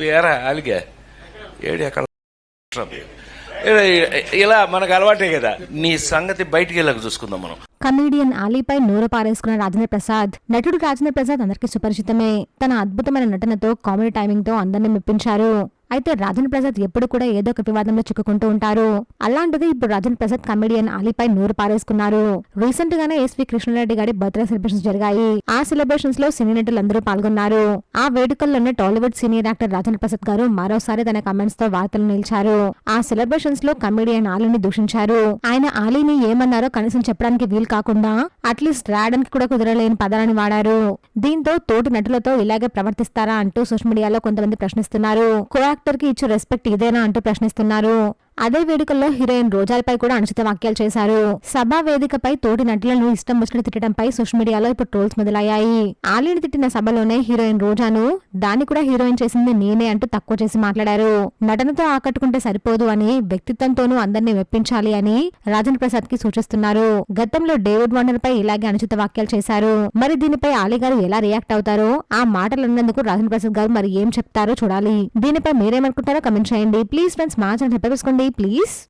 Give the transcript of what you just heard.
ఏరా అలిగా ఏడు ఎక్కడ ఇలా మనకు అలవాటే కదా. నీ సంగతి బయటికి వెళ్ళక చూసుకుందాం మనం. కమీడియన్ ఆలీపై నోరు పారేసుకున్న రాజేంద్ర ప్రసాద్. నటుడు రాజేంద్ర ప్రసాద్ అందరికీ సుపరిచితమే. తన అద్భుతమైన నటనతో కామెడీ టైమింగ్ తో అందరినీ మెప్పించారు. అయితే రాజేంద్ర ప్రసాద్ ఎప్పుడు కూడా ఏదో ఒక వివాదంలో చిక్కుకుంటూ ఉంటారు. అలాంటిది ఇప్పుడు రాజేంద్ర ప్రసాద్ కమెడియన్ ఆలీపై నోరు పారేసుకున్నారు. రీసెంట్ గానే ఎస్వి కృష్ణారెడ్డి గారి బర్త్డే సెలబ్రేషన్స్ జరిగాయి. ఆ సెలబ్రేషన్స్ లో సినీ నటులందరూ పాల్గొన్నారు. ఆ వేడుకల్లోనే టాలీవుడ్ సీనియర్ యాక్టర్ రాజేంద్ర ప్రసాద్ గారు మరోసారి తన కమెంట్స్ తో వార్తలు నిలిచారు. ఆ సెలబ్రేషన్స్ లో కమెడియన్ ఆలీని దూషించారు. ఆయన ఆలీని ఏమన్నారో కనీసం చెప్పడానికి వీలు కాకుండా అట్లీస్ట్ రాయడానికి కూడా కుదరలేని పదాలని వాడారు. దీంతో తోటి నటులతో ఇలాగే ప్రవర్తిస్తారా అంటూ సోషల్ మీడియాలో కొంతమంది ప్రశ్నిస్తున్నారు. యాక్టర్ కి ఇచ్చే రెస్పెక్ట్ ఇదేనా అంటూ ప్రశ్నిస్తున్నారు. అదే వేడుకల్లో హీరోయిన్ రోజాలపై కూడా అనుచిత వ్యాఖ్యలు చేశారు. సభా వేదికపై తోటి నటులను ఇష్టం వచ్చినట్టు తిట్టడంపై సోషల్ మీడియాలో ఇప్పుడు ట్రోల్స్ మొదలయ్యాయి. ఆలీని తిట్టిన సభలోనే హీరోయిన్ రోజాను దాన్ని కూడా హీరోయిన్ చేసింది నేనే అంటూ తక్కువ చేసి మాట్లాడారు. నటనతో ఆకట్టుకుంటే సరిపోదు అని వ్యక్తిత్వంతోనూ అందరినీ మెప్పించాలి అని రాజేంద్ర ప్రసాద్ కి సూచిస్తున్నారు. గతంలో డేవిడ్ వార్నర్ పై ఇలాగే అనుచిత వ్యాఖ్యలు చేశారు. మరి దీనిపై ఆలీ గారు ఎలా రియాక్ట్ అవుతారో, ఆ మాటలు అన్నందుకు రాజేంద్ర ప్రసాద్ గారు మరి ఏం చెప్తారో చూడాలి. దీనిపై మీరేమనుకుంటారో కమెంట్ చేయండి. ప్లీజ్ ఫ్రెండ్స్, మా ఛానల్ సబ్స్క్రైబ్ చేసుకోండి ప్లీజ్.